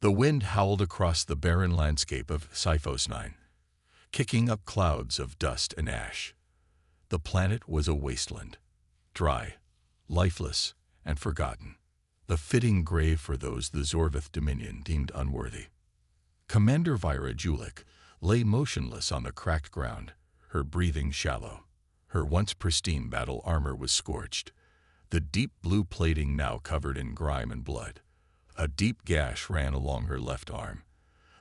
The wind howled across the barren landscape of Sci-fi, kicking up clouds of dust and ash. The planet was a wasteland, dry, lifeless, and forgotten, a fitting grave for those the Zorvith Dominion deemed unworthy. Commander Vyra Julik lay motionless on the cracked ground, her breathing shallow. Her once pristine battle armor was scorched, the deep blue plating now covered in grime and blood. A deep gash ran along her left arm,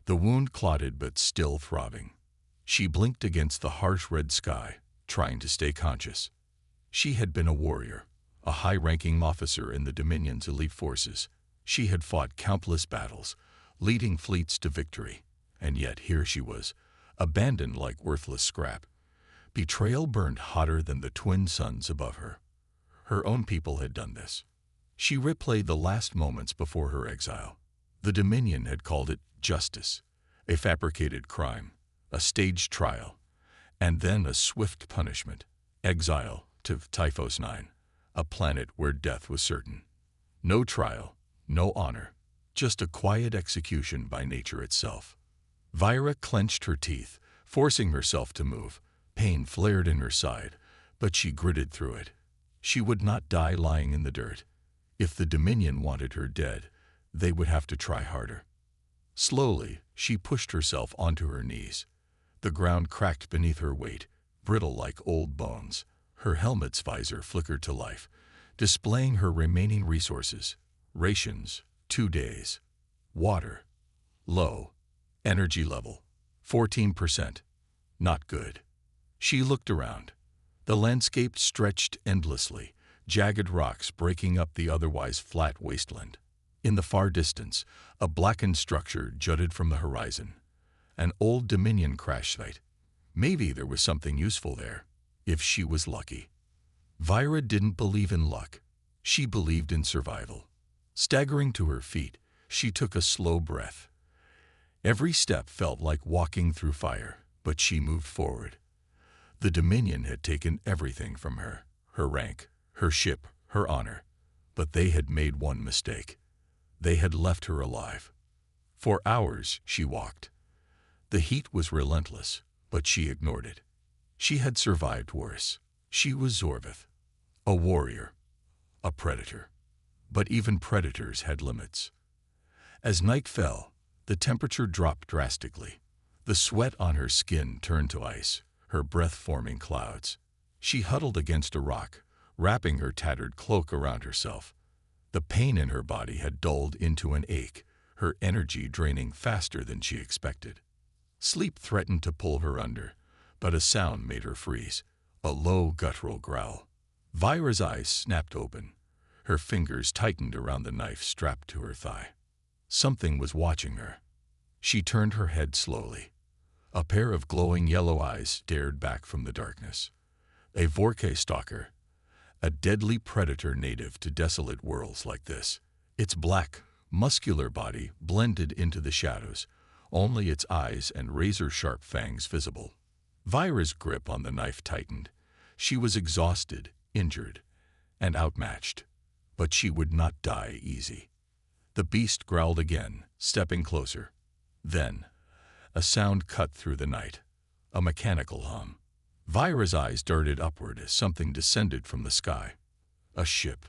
the wound clotted but still throbbing. She blinked against the harsh red sky, trying to stay conscious. She had been a warrior, a high-ranking officer in the Dominion's elite forces. She had fought countless battles, leading fleets to victory, and yet here she was, abandoned like worthless scrap. Betrayal burned hotter than the twin suns above her. Her own people had done this. She replayed the last moments before her exile. The Dominion had called it justice, a fabricated crime, a staged trial, and then a swift punishment, exile to Typhos 9, a planet where death was certain. No trial, no honor, just a quiet execution by nature itself. Vyra clenched her teeth, forcing herself to move. Pain flared in her side, but she gritted through it. She would not die lying in the dirt. If the Dominion wanted her dead, they would have to try harder. Slowly, she pushed herself onto her knees. The ground cracked beneath her weight, brittle like old bones. Her helmet's visor flickered to life, displaying her remaining resources. Rations, 2 days. Water, low. Energy level, 14%. Not good. She looked around. The landscape stretched endlessly, jagged rocks breaking up the otherwise flat wasteland. In the far distance, a blackened structure jutted from the horizon. An old Dominion crash site. Maybe there was something useful there, if she was lucky. Vyra didn't believe in luck. She believed in survival. Staggering to her feet, she took a slow breath. Every step felt like walking through fire, but she moved forward. The Dominion had taken everything from her, her rank, her ship, her honor. But they had made one mistake. They had left her alive. For hours she walked. The heat was relentless, but she ignored it. She had survived worse. She was Zorvith, a warrior, a predator. But even predators had limits. As night fell, the temperature dropped drastically. The sweat on her skin turned to ice, her breath forming clouds. She huddled against a rock, wrapping her tattered cloak around herself. The pain in her body had dulled into an ache, her energy draining faster than she expected. Sleep threatened to pull her under, but a sound made her freeze, a low guttural growl. Vyra's eyes snapped open. Her fingers tightened around the knife strapped to her thigh. Something was watching her. She turned her head slowly. A pair of glowing yellow eyes stared back from the darkness. A Vorkay stalker, a deadly predator native to desolate worlds like this. Its black, muscular body blended into the shadows, only its eyes and razor-sharp fangs visible. Vyra's grip on the knife tightened. She was exhausted, injured, and outmatched. But she would not die easy. The beast growled again, stepping closer. Then, a sound cut through the night, a mechanical hum. Vyra's eyes darted upward as something descended from the sky. A ship,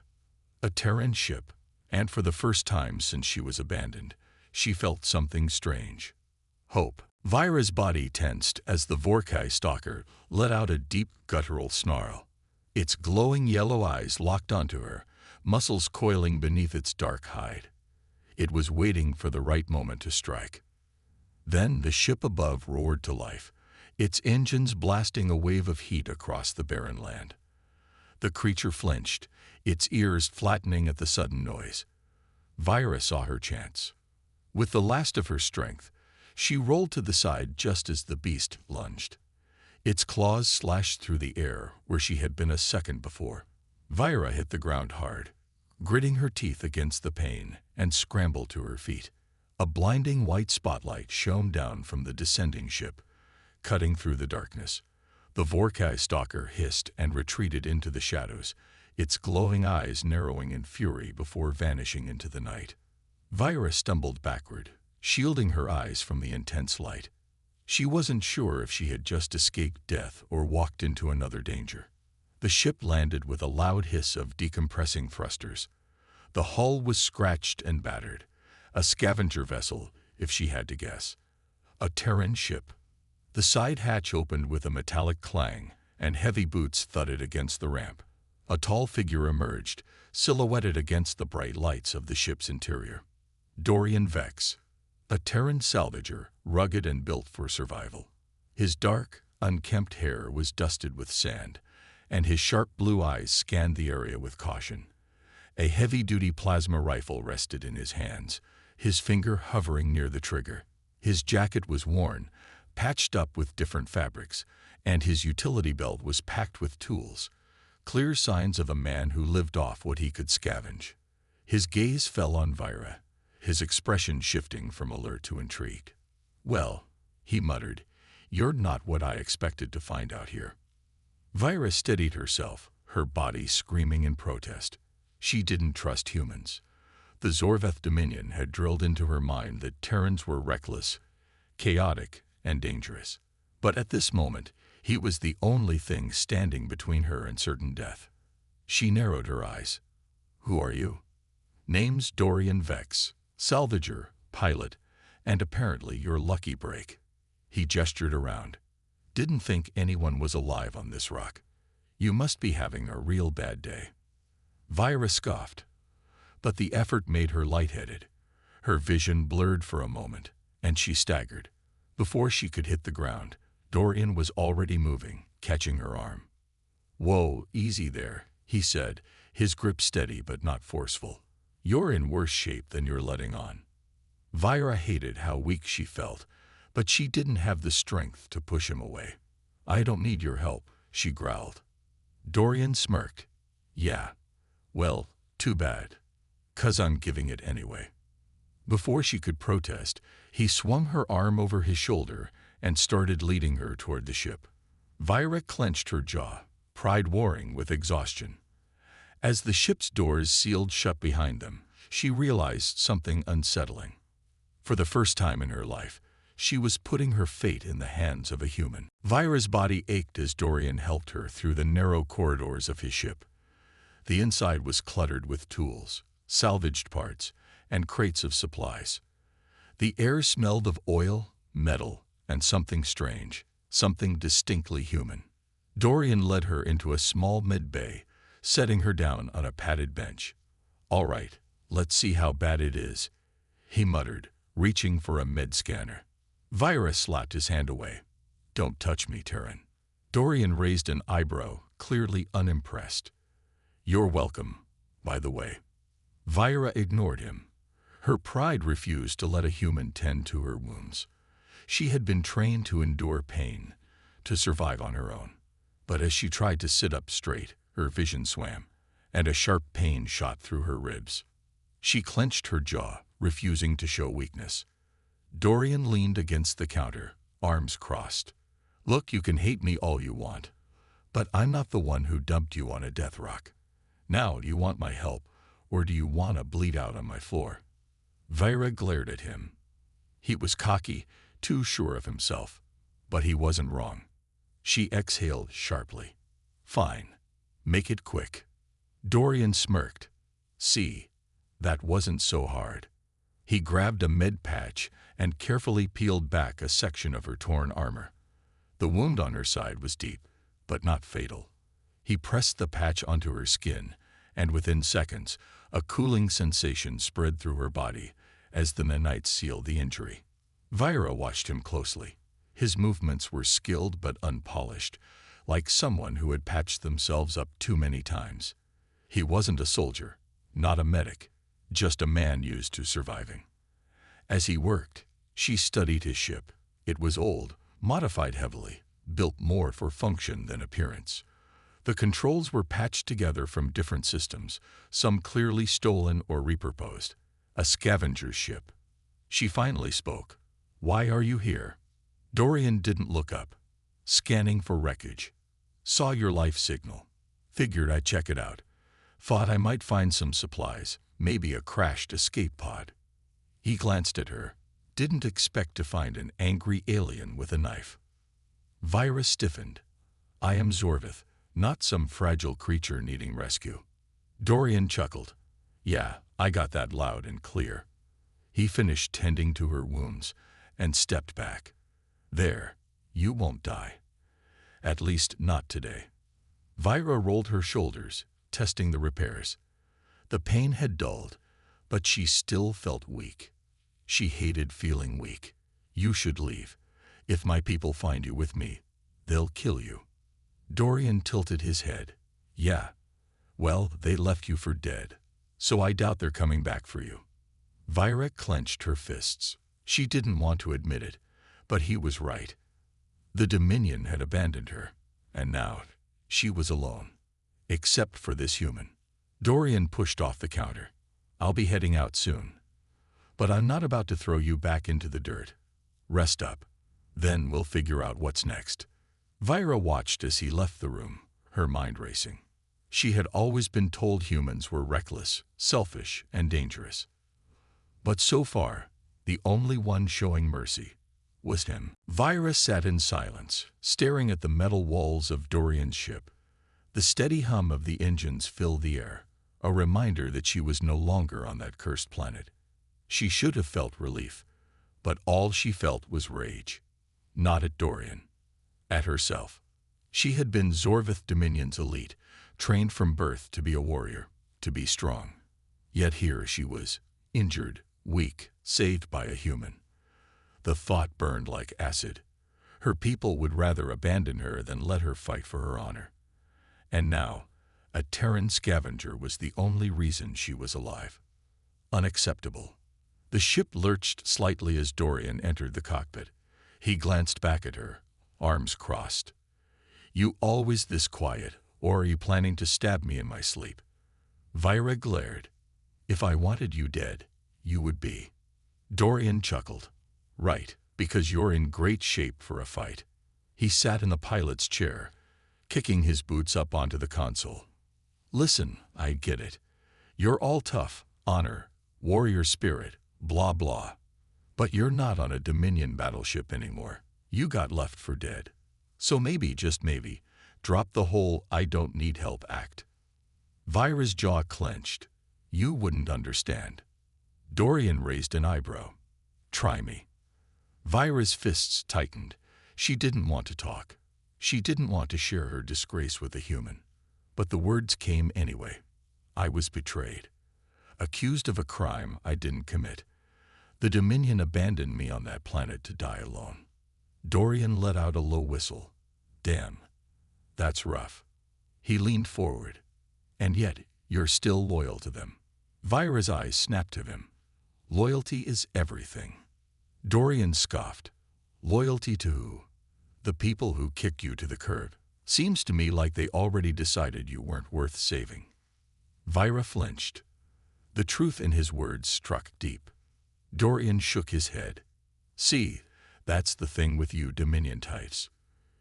a Terran ship, and for the first time since she was abandoned, she felt something strange. Hope. Vyra's body tensed as the Vorkay stalker let out a deep guttural snarl. Its glowing yellow eyes locked onto her, muscles coiling beneath its dark hide. It was waiting for the right moment to strike. Then the ship above roared to life, its engines blasting a wave of heat across the barren land. The creature flinched, its ears flattening at the sudden noise. Vyra saw her chance. With the last of her strength, she rolled to the side just as the beast lunged. Its claws slashed through the air where she had been a second before. Vyra hit the ground hard, gritting her teeth against the pain, and scrambled to her feet. A blinding white spotlight shone down from the descending ship, cutting through the darkness. The Vorkay stalker hissed and retreated into the shadows, its glowing eyes narrowing in fury before vanishing into the night. Vyra stumbled backward, shielding her eyes from the intense light. She wasn't sure if she had just escaped death or walked into another danger. The ship landed with a loud hiss of decompressing thrusters. The hull was scratched and battered. A scavenger vessel, if she had to guess. A Terran ship. The side hatch opened with a metallic clang, and heavy boots thudded against the ramp. A tall figure emerged, silhouetted against the bright lights of the ship's interior. Dorian Vex, a Terran salvager, rugged and built for survival. His dark, unkempt hair was dusted with sand, and his sharp blue eyes scanned the area with caution. A heavy-duty plasma rifle rested in his hands, his finger hovering near the trigger. His jacket was worn, patched up with different fabrics, and his utility belt was packed with tools, clear signs of a man who lived off what he could scavenge. His gaze fell on Vira, his expression shifting from alert to intrigued. "Well," he muttered, "you're not what I expected to find out here." Vira steadied herself, her body screaming in protest. She didn't trust humans. The Zorveth Dominion had drilled into her mind that Terrans were reckless, chaotic, and dangerous. But at this moment, he was the only thing standing between her and certain death. She narrowed her eyes. "Who are you?" "Name's Dorian Vex, salvager, pilot, and apparently your lucky break." He gestured around. "Didn't think anyone was alive on this rock. You must be having a real bad day." Vira scoffed, but the effort made her lightheaded. Her vision blurred for a moment, and she staggered. Before she could hit the ground, Dorian was already moving, catching her arm. "Whoa, easy there," he said, his grip steady but not forceful. "You're in worse shape than you're letting on." Vira hated how weak she felt, but she didn't have the strength to push him away. "I don't need your help," she growled. Dorian smirked. "Yeah. Well, too bad. 'Cause I'm giving it anyway." Before she could protest, he swung her arm over his shoulder and started leading her toward the ship. Vira clenched her jaw, pride warring with exhaustion. As the ship's doors sealed shut behind them, she realized something unsettling. For the first time in her life, she was putting her fate in the hands of a human. Vira's body ached as Dorian helped her through the narrow corridors of his ship. The inside was cluttered with tools, salvaged parts, and crates of supplies. The air smelled of oil, metal, and something strange, something distinctly human. Dorian led her into a small mid-bay, setting her down on a padded bench. "All right, let's see how bad it is," he muttered, reaching for a med-scanner. Vira slapped his hand away. "Don't touch me, Terran." Dorian raised an eyebrow, clearly unimpressed. "You're welcome, by the way." Vira ignored him. Her pride refused to let a human tend to her wounds. She had been trained to endure pain, to survive on her own. But as she tried to sit up straight, her vision swam, and a sharp pain shot through her ribs. She clenched her jaw, refusing to show weakness. Dorian leaned against the counter, arms crossed. "Look, you can hate me all you want, but I'm not the one who dumped you on a death rock. Now, do you want my help, or do you want to bleed out on my floor?" Vira glared at him. He was cocky, too sure of himself, but he wasn't wrong. She exhaled sharply. "Fine. Make it quick." Dorian smirked. "See, that wasn't so hard." He grabbed a med patch and carefully peeled back a section of her torn armor. The wound on her side was deep, but not fatal. He pressed the patch onto her skin, and within seconds, a cooling sensation spread through her body as the nanites sealed the injury. Vira watched him closely. His movements were skilled but unpolished, like someone who had patched themselves up too many times. He wasn't a soldier, not a medic, just a man used to surviving. As he worked, she studied his ship. It was old, modified heavily, built more for function than appearance. The controls were patched together from different systems, some clearly stolen or repurposed. A scavenger ship. She finally spoke. "Why are you here?" Dorian didn't look up. "Scanning for wreckage. Saw your life signal. Figured I'd check it out. Thought I might find some supplies, maybe a crashed escape pod." He glanced at her. didn't expect to find an angry alien with a knife. Vira stiffened. I am Zorvith, not some fragile creature needing rescue. Dorian chuckled. Yeah, I got that loud and clear. He finished tending to her wounds and stepped back. There, you won't die. At least not today. Vira rolled her shoulders, testing the repairs. The pain had dulled, but she still felt weak. She hated feeling weak. You should leave. If my people find you with me, they'll kill you. Dorian tilted his head. Yeah. Well, they left you for dead, so I doubt they're coming back for you. Vira clenched her fists. She didn't want to admit it, but he was right. The Dominion had abandoned her, and now she was alone, except for this human. Dorian pushed off the counter. I'll be heading out soon. But I'm not about to throw you back into the dirt. Rest up. Then we'll figure out what's next. Vira watched as he left the room, her mind racing. She had always been told humans were reckless, selfish, and dangerous. But so far, the only one showing mercy was him. Vira sat in silence, staring at the metal walls of Dorian's ship. The steady hum of the engines filled the air, a reminder that she was no longer on that cursed planet. She should have felt relief, but all she felt was rage. Not at Dorian. At herself. She had been Zorvith Dominion's elite, trained from birth to be a warrior, to be strong. Yet here she was, injured, weak, saved by a human. The thought burned like acid. Her people would rather abandon her than let her fight for her honor. And now, a Terran scavenger was the only reason she was alive. Unacceptable. The ship lurched slightly as Dorian entered the cockpit. He glanced back at her, arms crossed. You always this quiet, or are you planning to stab me in my sleep? Vira glared. If I wanted you dead, you would be. Dorian chuckled. Right, because you're in great shape for a fight. He sat in the pilot's chair, kicking his boots up onto the console. Listen, I get it. You're all tough, honor, warrior spirit, blah blah. But you're not on a Dominion battleship anymore. You got left for dead. So maybe, just maybe, drop the whole I don't need help act. Vira's jaw clenched. You wouldn't understand. Dorian raised an eyebrow. Try me. Vira's fists tightened. She didn't want to talk. She didn't want to share her disgrace with a human. But the words came anyway. I was betrayed. Accused of a crime I didn't commit. The Dominion abandoned me on that planet to die alone. Dorian let out a low whistle. Damn. That's rough. He leaned forward. And yet, you're still loyal to them. Vira's eyes snapped at him. Loyalty is everything. Dorian scoffed. Loyalty to who? The people who kicked you to the curb. Seems to me like they already decided you weren't worth saving. Vira flinched. The truth in his words struck deep. Dorian shook his head. See, that's the thing with you Dominion types.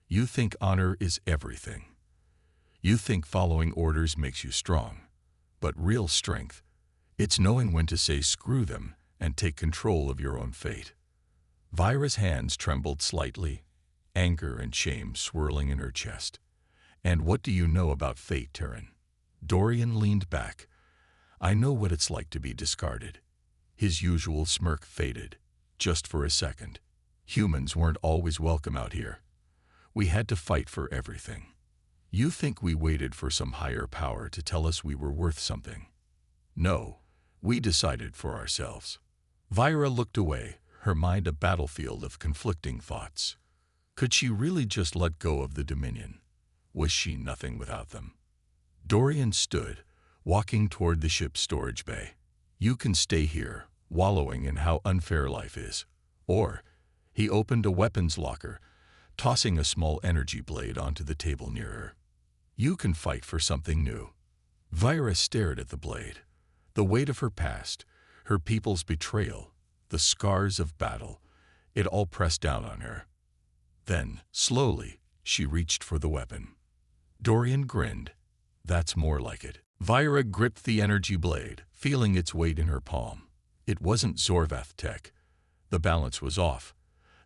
You think honor is everything. You think following orders makes you strong. But real strength, it's knowing when to say screw them and take control of your own fate. Vira's hands trembled slightly, anger and shame swirling in her chest. And what do you know about fate, Terran? Dorian leaned back. I know what it's like to be discarded. His usual smirk faded, just for a second. Humans weren't always welcome out here. We had to fight for everything. You think we waited for some higher power to tell us we were worth something? No, we decided for ourselves. Vira looked away, her mind a battlefield of conflicting thoughts. Could she really just let go of the Dominion? Was she nothing without them? Dorian stood, walking toward the ship's storage bay. You can stay here, wallowing in how unfair life is. Or, he opened a weapons locker, tossing a small energy blade onto the table near her. You can fight for something new. Vira stared at the blade. The weight of her past, her people's betrayal, the scars of battle, it all pressed down on her. Then, slowly, she reached for the weapon. Dorian grinned. That's more like it. Vira gripped the energy blade, feeling its weight in her palm. It wasn't Zorvath tech. The balance was off,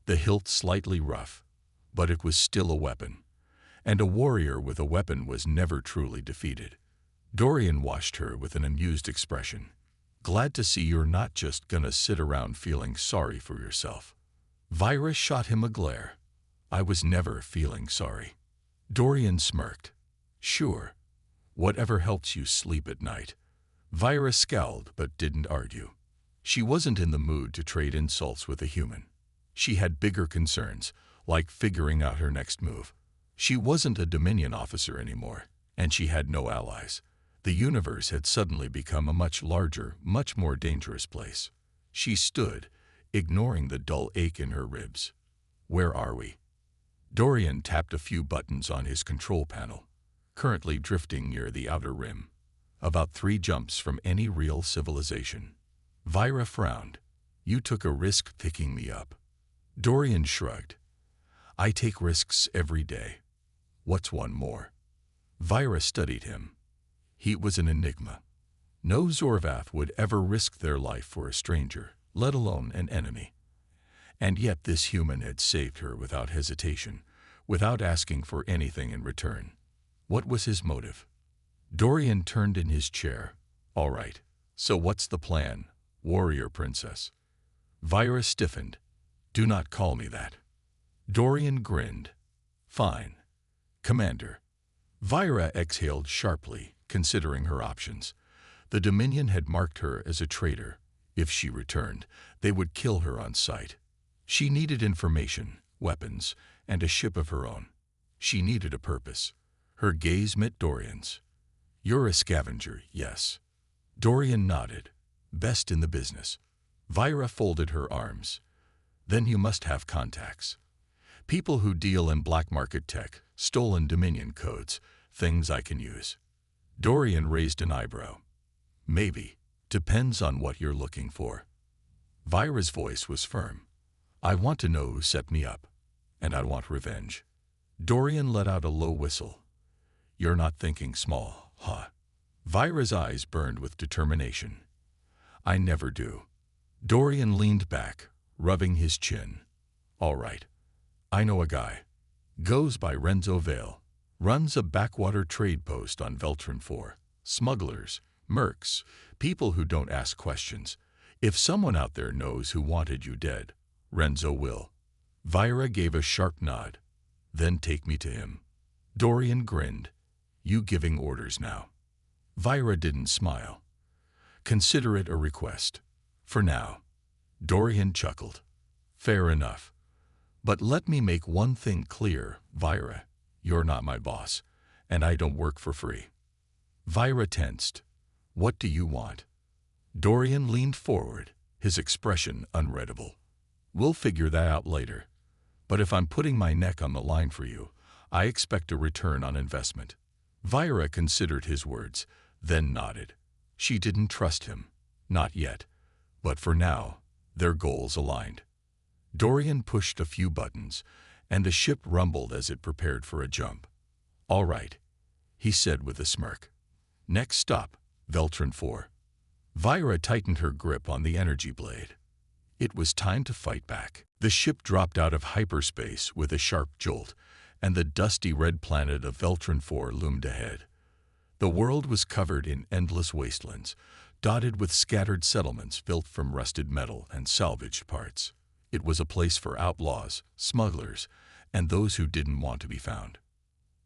the hilt slightly rough, but it was still a weapon, and a warrior with a weapon was never truly defeated. Dorian watched her with an amused expression. Glad to see you're not just gonna sit around feeling sorry for yourself. Vira shot him a glare. I was never feeling sorry. Dorian smirked. Sure. Whatever helps you sleep at night. Vira scowled but didn't argue. She wasn't in the mood to trade insults with a human. She had bigger concerns, like figuring out her next move. She wasn't a Dominion officer anymore, and she had no allies. The universe had suddenly become a much larger, much more dangerous place. She stood, ignoring the dull ache in her ribs. Where are we? Dorian tapped a few buttons on his control panel, currently drifting near the outer rim, about 3 jumps from any real civilization. Vira frowned. You took a risk picking me up. Dorian shrugged. I take risks every day. What's one more? Vira studied him. He was an enigma. No Zorvath would ever risk their life for a stranger, let alone an enemy. And yet this human had saved her without hesitation, without asking for anything in return. What was his motive? Dorian turned in his chair. All right, so what's the plan, warrior princess? Vira stiffened. Do not call me that. Dorian grinned. Fine. Commander. Vira exhaled sharply, considering her options. The Dominion had marked her as a traitor. If she returned, they would kill her on sight. She needed information, weapons, and a ship of her own. She needed a purpose. Her gaze met Dorian's. You're a scavenger, yes. Dorian nodded. Best in the business. Vira folded her arms. Then you must have contacts. People who deal in black market tech, stolen Dominion codes, things I can use. Dorian raised an eyebrow. Maybe. Depends on what you're looking for. Vira's voice was firm. I want to know who set me up, and I want revenge. Dorian let out a low whistle. You're not thinking small, huh? Vira's eyes burned with determination. I never do. Dorian leaned back, rubbing his chin. All right. I know a guy. Goes by Renzo Vale. Runs a backwater trade post on Veltron 4. Smugglers, mercs, people who don't ask questions. If someone out there knows who wanted you dead, Renzo will. Vira gave a sharp nod. Then take me to him. Dorian grinned. You giving orders now? Vira didn't smile. Consider it a request. For now. Dorian chuckled. Fair enough. But let me make one thing clear, Vira. You're not my boss, and I don't work for free. Vira tensed. What do you want? Dorian leaned forward, his expression unreadable. We'll figure that out later. But if I'm putting my neck on the line for you, I expect a return on investment. Vira considered his words, then nodded. She didn't trust him. Not yet. But for now, their goals aligned. Dorian pushed a few buttons, and the ship rumbled as it prepared for a jump. All right, he said with a smirk. Next stop, Veltron 4. Vira tightened her grip on the energy blade. It was time to fight back. The ship dropped out of hyperspace with a sharp jolt, and the dusty red planet of Veltron 4 loomed ahead. The world was covered in endless wastelands, dotted with scattered settlements built from rusted metal and salvaged parts. It was a place for outlaws, smugglers, and those who didn't want to be found.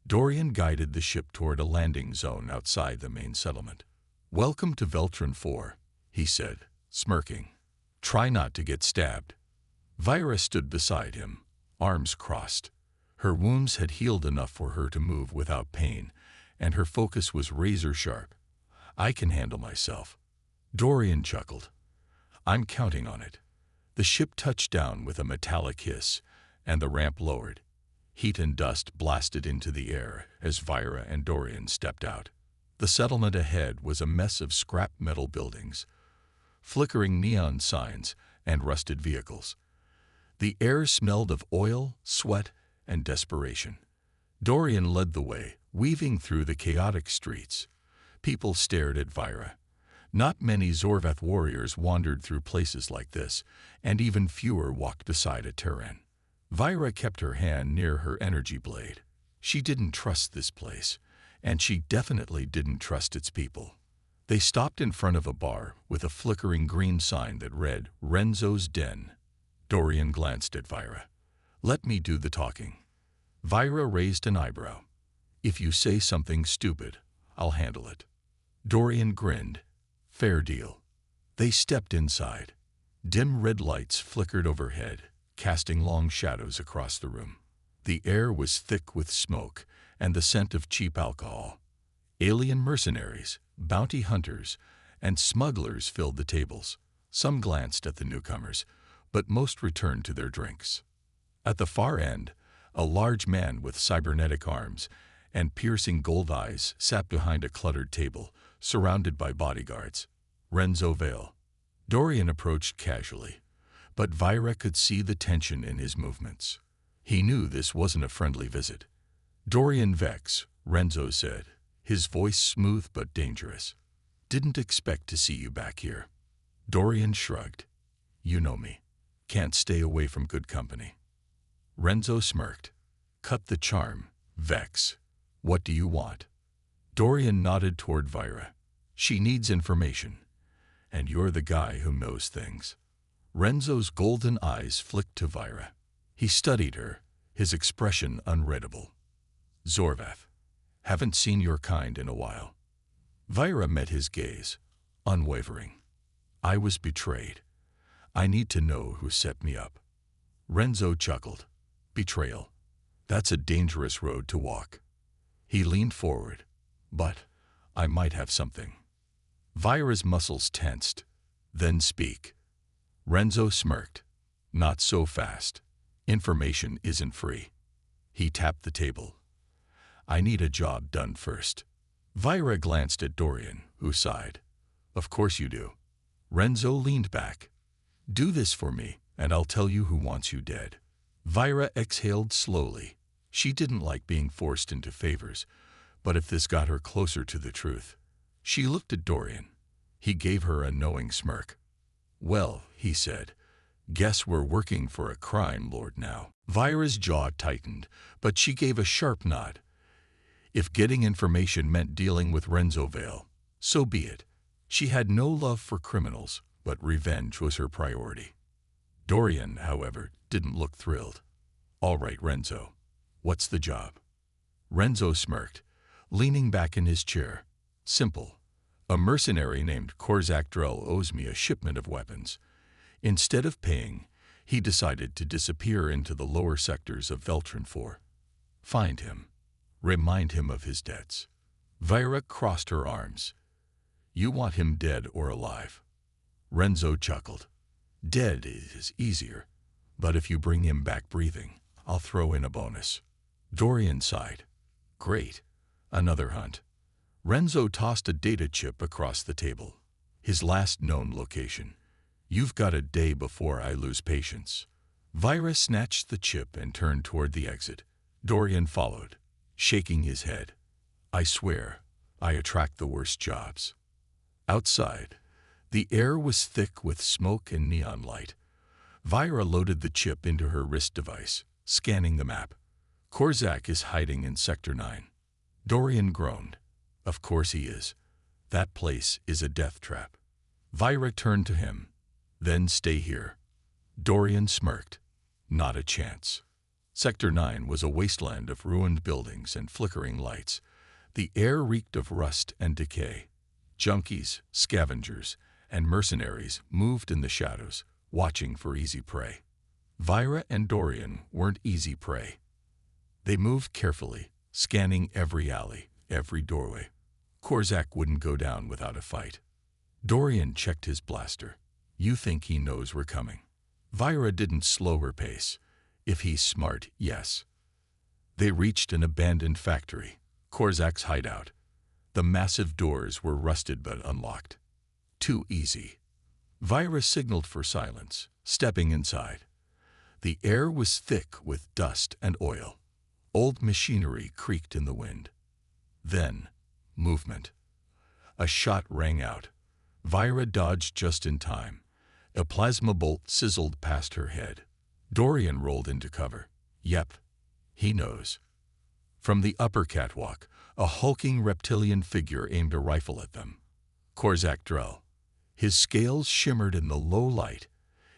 Dorian guided the ship toward a landing zone outside the main settlement. Welcome to Veltron 4, he said, smirking. Try not to get stabbed. Vira stood beside him, arms crossed. Her wounds had healed enough for her to move without pain, and her focus was razor sharp. I can handle myself. Dorian chuckled. I'm counting on it. The ship touched down with a metallic hiss, and the ramp lowered. Heat and dust blasted into the air as Vira and Dorian stepped out. The settlement ahead was a mess of scrap metal buildings, flickering neon signs, and rusted vehicles. The air smelled of oil, sweat, and desperation. Dorian led the way, weaving through the chaotic streets. People stared at Vira. Not many Zorvath warriors wandered through places like this, and even fewer walked beside a Terran. Vira kept her hand near her energy blade. She didn't trust this place, and she definitely didn't trust its people. They stopped in front of a bar with a flickering green sign that read, Renzo's Den. Dorian glanced at Vira. Let me do the talking. Vira raised an eyebrow. If you say something stupid, I'll handle it. Dorian grinned. Fair deal. They stepped inside. Dim red lights flickered overhead, casting long shadows across the room. The air was thick with smoke and the scent of cheap alcohol. Alien mercenaries, bounty hunters, and smugglers filled the tables. Some glanced at the newcomers, but most returned to their drinks. At the far end, a large man with cybernetic arms and piercing gold eyes sat behind a cluttered table, surrounded by bodyguards. Renzo Vale. Dorian approached casually, but Vira could see the tension in his movements. He knew this wasn't a friendly visit. Dorian Vex, Renzo said, his voice smooth but dangerous. Didn't expect to see you back here. Dorian shrugged. You know me. Can't stay away from good company. Renzo smirked. Cut the charm, Vex. What do you want? Dorian nodded toward Vira. She needs information, and you're the guy who knows things. Renzo's golden eyes flicked to Vira. He studied her, his expression unreadable. Zorvath. Haven't seen your kind in a while. Vira met his gaze, unwavering. I was betrayed. I need to know who set me up. Renzo chuckled. Betrayal. That's a dangerous road to walk. He leaned forward. But I might have something. Vira's muscles tensed. Then speak. Renzo smirked. Not so fast. Information isn't free. He tapped the table. I need a job done first. Vira glanced at Dorian, who sighed. Of course you do. Renzo leaned back. Do this for me, and I'll tell you who wants you dead. Vira exhaled slowly. She didn't like being forced into favors, but if this got her closer to the truth. She looked at Dorian. He gave her a knowing smirk. Well, he said, guess we're working for a crime lord now. Vira's jaw tightened, but she gave a sharp nod. If getting information meant dealing with Renzo Vale, so be it. She had no love for criminals, but revenge was her priority. Dorian, however, didn't look thrilled. All right, Renzo. What's the job? Renzo smirked, leaning back in his chair. Simple. A mercenary named Korzak Drell owes me a shipment of weapons. Instead of paying, he decided to disappear into the lower sectors of Veltron 4. Find him. Remind him of his debts. Vira crossed her arms. You want him dead or alive? Renzo chuckled. Dead is easier, but if you bring him back breathing, I'll throw in a bonus. Dorian sighed. Great. Another hunt. Renzo tossed a data chip across the table. His last known location. You've got a day before I lose patience. Vira snatched the chip and turned toward the exit. Dorian followed, shaking his head. I swear, I attract the worst jobs. Outside, the air was thick with smoke and neon light. Vira loaded the chip into her wrist device, scanning the map. Korzak is hiding in Sector 9. Dorian groaned. Of course he is. That place is a death trap. Vira turned to him. Then stay here. Dorian smirked. Not a chance. Sector 9 was a wasteland of ruined buildings and flickering lights. The air reeked of rust and decay. Junkies, scavengers, and mercenaries moved in the shadows, watching for easy prey. Vira and Dorian weren't easy prey. They moved carefully, scanning every alley, every doorway. Korzak wouldn't go down without a fight. Dorian checked his blaster. You think he knows we're coming? Vira didn't slow her pace. If he's smart, yes. They reached an abandoned factory, Korzak's hideout. The massive doors were rusted but unlocked. Too easy. Vira signaled for silence, stepping inside. The air was thick with dust and oil. Old machinery creaked in the wind. Then, movement. A shot rang out. Vira dodged just in time. A plasma bolt sizzled past her head. Dorian rolled into cover. Yep, he knows. From the upper catwalk, a hulking reptilian figure aimed a rifle at them. Korzak Drell. His scales shimmered in the low light,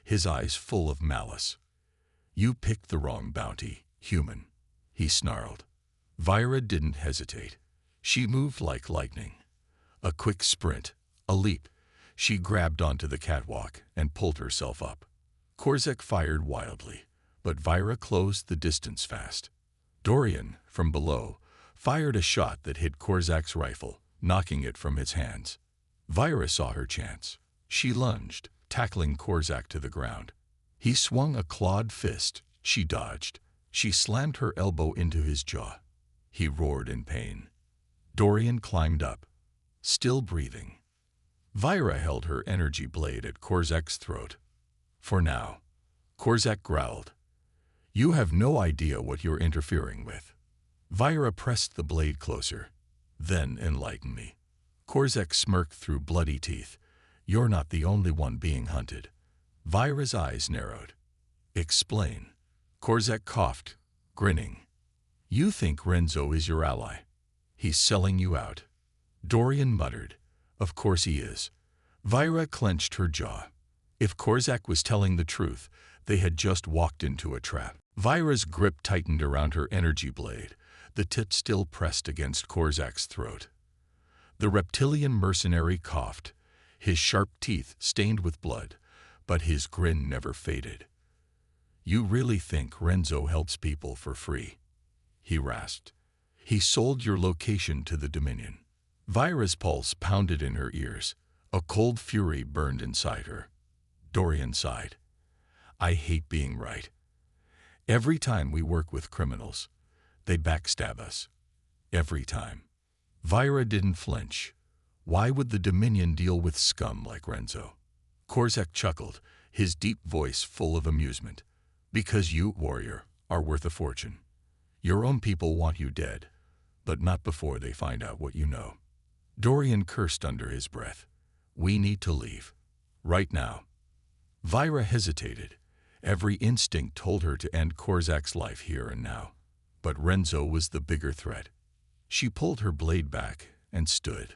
his eyes full of malice. You picked the wrong bounty, human, he snarled. Vira didn't hesitate. She moved like lightning. A quick sprint, a leap. She grabbed onto the catwalk and pulled herself up. Korzak fired wildly, but Vira closed the distance fast. Dorian, from below, fired a shot that hit Korzak's rifle, knocking it from his hands. Vira saw her chance. She lunged, tackling Korzak to the ground. He swung a clawed fist. She dodged. She slammed her elbow into his jaw. He roared in pain. Dorian climbed up, still breathing. Vira held her energy blade at Korzak's throat. For now, Korzak growled. You have no idea what you're interfering with. Vira pressed the blade closer. Then enlighten me. Korzak smirked through bloody teeth. You're not the only one being hunted. Vira's eyes narrowed. Explain. Korzak coughed, grinning. You think Renzo is your ally. He's selling you out. Dorian muttered. Of course he is. Vira clenched her jaw. If Korzak was telling the truth, they had just walked into a trap. Vira's grip tightened around her energy blade, the tip still pressed against Korzak's throat. The reptilian mercenary coughed, his sharp teeth stained with blood, but his grin never faded. You really think Renzo helps people for free? He rasped. He sold your location to the Dominion. Vira's pulse pounded in her ears. A cold fury burned inside her. Dorian sighed. I hate being right. Every time we work with criminals, they backstab us. Every time. Vira didn't flinch. Why would the Dominion deal with scum like Renzo? Korzak chuckled, his deep voice full of amusement. Because you, warrior, are worth a fortune. Your own people want you dead, but not before they find out what you know. Dorian cursed under his breath. We need to leave. Right now. Vira hesitated. Every instinct told her to end Korzak's life here and now. But Renzo was the bigger threat. She pulled her blade back and stood.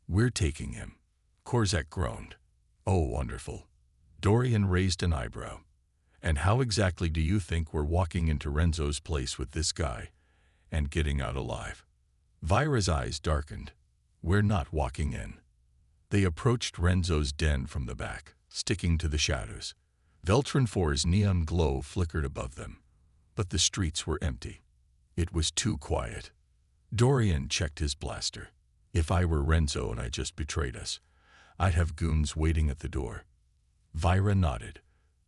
We're taking him. Korzak groaned. Oh, wonderful. Dorian raised an eyebrow. And how exactly do you think we're walking into Renzo's place with this guy and getting out alive? Vira's eyes darkened. We're not walking in. They approached Renzo's den from the back, sticking to the shadows. Veltron 4's neon glow flickered above them, but the streets were empty. It was too quiet. Dorian checked his blaster. If I were Renzo and I just betrayed us, I'd have goons waiting at the door. Vira nodded.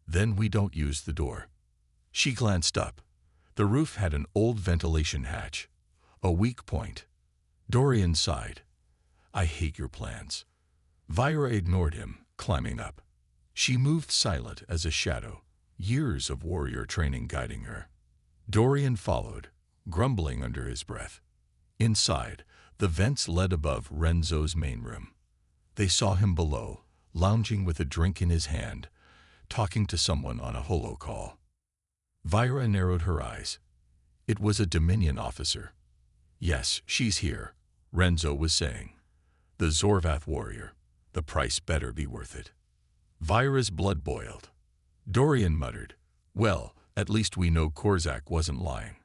Then we don't use the door. She glanced up. The roof had an old ventilation hatch, a weak point. Dorian sighed. I hate your plans. Vira ignored him, climbing up. She moved silent as a shadow, years of warrior training guiding her. Dorian followed, grumbling under his breath. Inside, the vents led above Renzo's main room. They saw him below, lounging with a drink in his hand, talking to someone on a holocall. Vira narrowed her eyes. It was a Dominion officer. Yes, she's here, Renzo was saying. The Zorvath warrior. The price better be worth it. Vira's blood boiled. Dorian muttered, well, at least we know Korzak wasn't lying.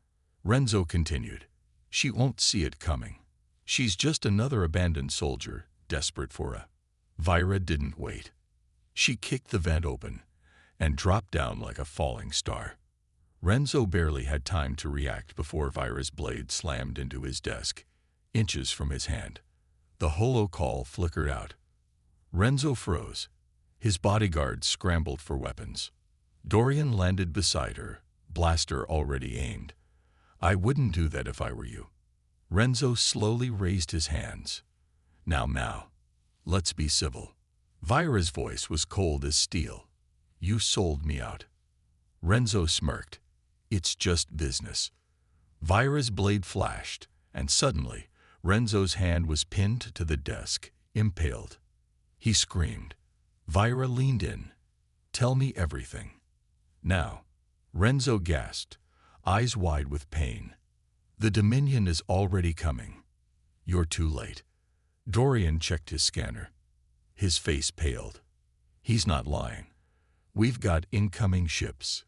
Renzo continued, she won't see it coming. She's just another abandoned soldier, desperate for a... Vira didn't wait. She kicked the vent open and dropped down like a falling star. Renzo barely had time to react before Vira's blade slammed into his desk, inches from his hand. The holocall flickered out. Renzo froze. His bodyguards scrambled for weapons. Dorian landed beside her, blaster already aimed. I wouldn't do that if I were you. Renzo slowly raised his hands. Now, let's be civil. Vira's voice was cold as steel. You sold me out. Renzo smirked. It's just business. Vira's blade flashed, and suddenly, Renzo's hand was pinned to the desk, impaled. He screamed. Vira leaned in. Tell me everything. Now. Renzo gasped, eyes wide with pain. The Dominion is already coming. You're too late. Dorian checked his scanner. His face paled. He's not lying. We've got incoming ships.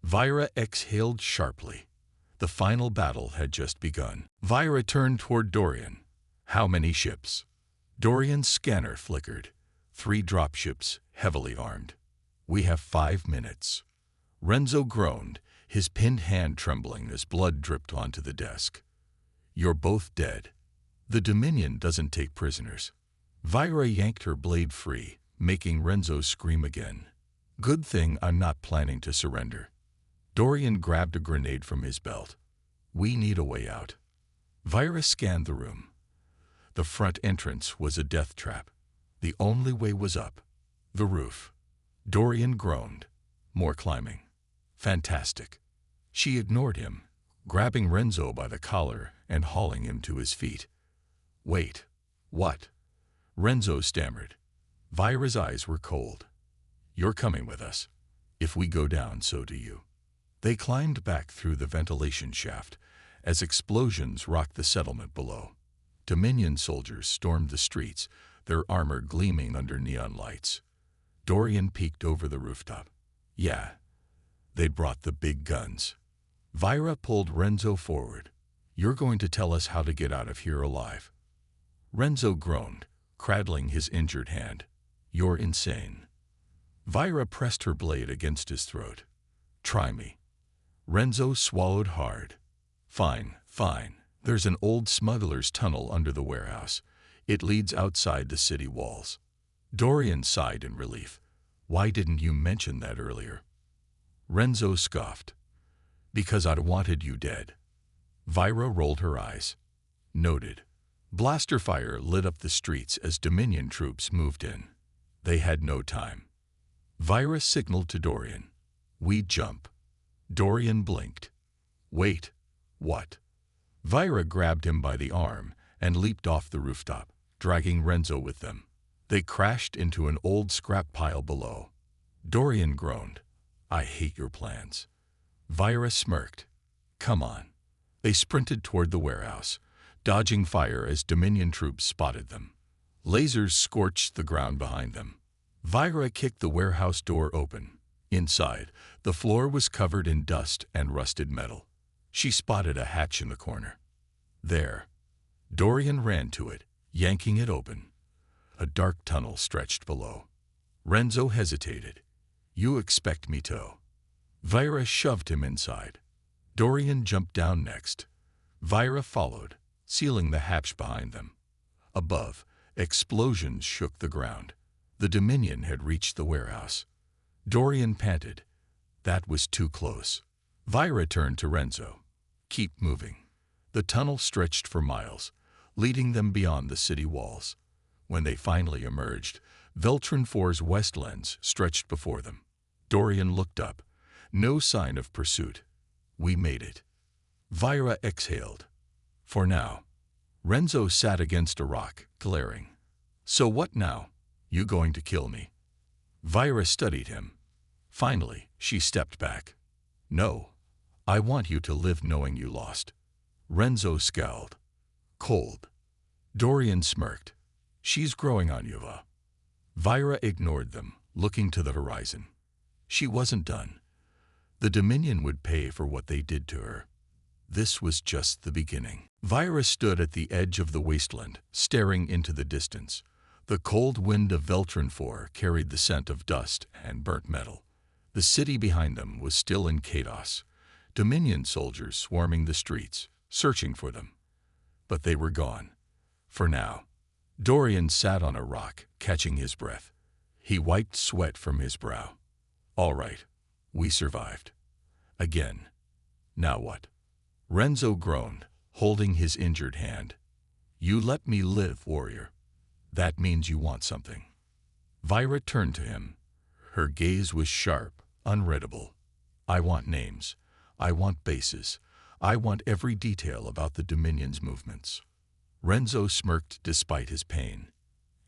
Vira exhaled sharply. The final battle had just begun. Vira turned toward Dorian. How many ships? Dorian's scanner flickered. 3 dropships, heavily armed. We have 5 minutes. Renzo groaned, his pinned hand trembling as blood dripped onto the desk. You're both dead. The Dominion doesn't take prisoners. Vira yanked her blade free, making Renzo scream again. Good thing I'm not planning to surrender. Dorian grabbed a grenade from his belt. We need a way out. Vira scanned the room. The front entrance was a death trap. The only way was up. The roof. Dorian groaned. More climbing. Fantastic. She ignored him, grabbing Renzo by the collar and hauling him to his feet. Wait. What? Renzo stammered. Vira's eyes were cold. You're coming with us. If we go down, so do you. They climbed back through the ventilation shaft as explosions rocked the settlement below. Dominion soldiers stormed the streets, their armor gleaming under neon lights. Dorian peeked over the rooftop. Yeah, they'd brought the big guns. Vira pulled Renzo forward. You're going to tell us how to get out of here alive. Renzo groaned, cradling his injured hand. You're insane. Vira pressed her blade against his throat. Try me. Renzo swallowed hard. Fine, fine. There's an old smuggler's tunnel under the warehouse. It leads outside the city walls. Dorian sighed in relief. Why didn't you mention that earlier? Renzo scoffed. Because I'd wanted you dead. Vira rolled her eyes. Noted. Blaster fire lit up the streets as Dominion troops moved in. They had no time. Vira signaled to Dorian. We jump. Dorian blinked. Wait. What? Vira grabbed him by the arm and leaped off the rooftop, dragging Renzo with them. They crashed into an old scrap pile below. Dorian groaned. I hate your plans. Vira smirked. Come on. They sprinted toward the warehouse, dodging fire as Dominion troops spotted them. Lasers scorched the ground behind them. Vira kicked the warehouse door open. Inside, the floor was covered in dust and rusted metal. She spotted a hatch in the corner. There. Dorian ran to it, yanking it open. A dark tunnel stretched below. Renzo hesitated. You expect me to? Vira shoved him inside. Dorian jumped down next. Vira followed, sealing the hatch behind them. Above, explosions shook the ground. The Dominion had reached the warehouse. Dorian panted. That was too close. Vira turned to Renzo. Keep moving. The tunnel stretched for miles, leading them beyond the city walls. When they finally emerged, Veltron 4's west lens stretched before them. Dorian looked up. No sign of pursuit. We made it. Vira exhaled. For now. Renzo sat against a rock, glaring. So what now? You going to kill me? Vira studied him. Finally, she stepped back. No. I want you to live knowing you lost. Renzo scowled. Cold. Dorian smirked. She's growing on you, Vira ignored them, looking to the horizon. She wasn't done. The Dominion would pay for what they did to her. This was just the beginning. Vira stood at the edge of the wasteland, staring into the distance. The cold wind of Veltron 4 carried the scent of dust and burnt metal. The city behind them was still in chaos. Dominion soldiers swarming the streets, searching for them. But they were gone. For now. Dorian sat on a rock, catching his breath. He wiped sweat from his brow. All right. We survived. Again. Now what? Renzo groaned, holding his injured hand. You let me live, warrior. That means you want something. Vira turned to him. Her gaze was sharp, unreadable. I want names. I want bases. I want every detail about the Dominion's movements. Renzo smirked despite his pain.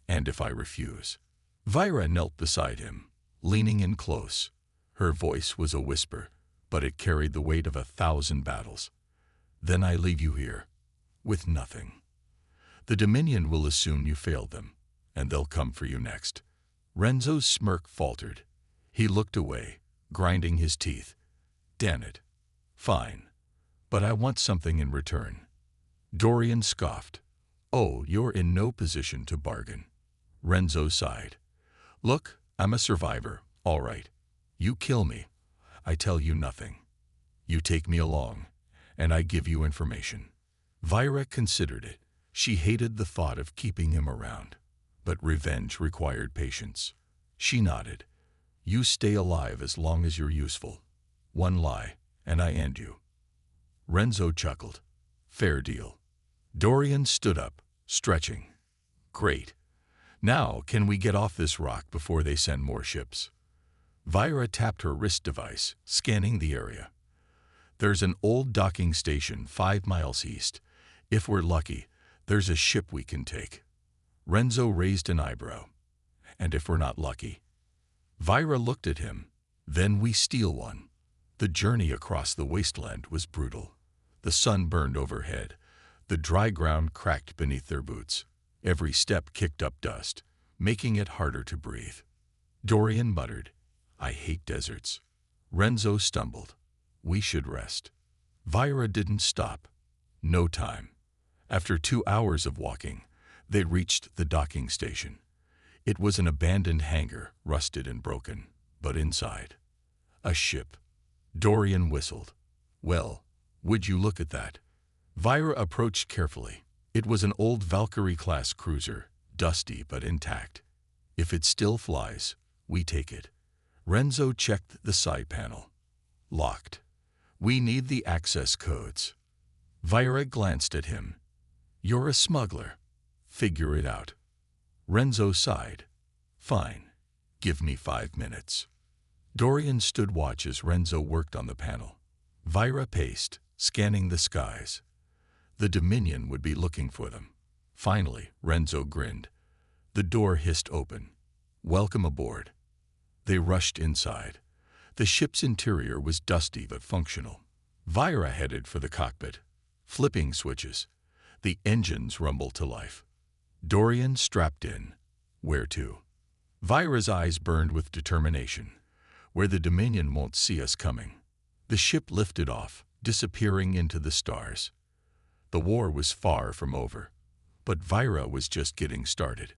And if I refuse? Vira knelt beside him, leaning in close. Her voice was a whisper, but it carried the weight of 1,000 battles. Then I leave you here, with nothing. The Dominion will assume you failed them, and they'll come for you next. Renzo's smirk faltered. He looked away, grinding his teeth. Damn it. Fine. But I want something in return. Dorian scoffed. Oh, you're in no position to bargain. Renzo sighed. Look, I'm a survivor, all right. You kill me. I tell you nothing. You take me along, and I give you information. Vira considered it. She hated the thought of keeping him around, but revenge required patience. She nodded. You stay alive as long as you're useful. One lie, and I end you. Renzo chuckled. Fair deal. Dorian stood up, stretching. Great. Now, can we get off this rock before they send more ships? Vira tapped her wrist device, scanning the area. There's an old docking station 5 miles east. If we're lucky, there's a ship we can take. Renzo raised an eyebrow. And if we're not lucky? Vira looked at him. Then we steal one. The journey across the wasteland was brutal. The sun burned overhead. The dry ground cracked beneath their boots. Every step kicked up dust, making it harder to breathe. Dorian muttered, I hate deserts. Renzo stumbled. We should rest. Vira didn't stop. No time. After 2 hours of walking, they reached the docking station. It was an abandoned hangar, rusted and broken, but inside, a ship. Dorian whistled. Well, would you look at that? Vira approached carefully. It was an old Valkyrie-class cruiser, dusty but intact. If it still flies, we take it. Renzo checked the side panel. Locked. We need the access codes. Vira glanced at him. You're a smuggler. Figure it out. Renzo sighed. Fine. Give me 5 minutes. Dorian stood watch as Renzo worked on the panel. Vira paced, scanning the skies. The Dominion would be looking for them. Finally, Renzo grinned. The door hissed open. Welcome aboard. They rushed inside. The ship's interior was dusty but functional. Vira headed for the cockpit, flipping switches. The engines rumbled to life. Dorian strapped in. Where to? Vira's eyes burned with determination. Where the Dominion won't see us coming. The ship lifted off, disappearing into the stars. The war was far from over, but Vira was just getting started.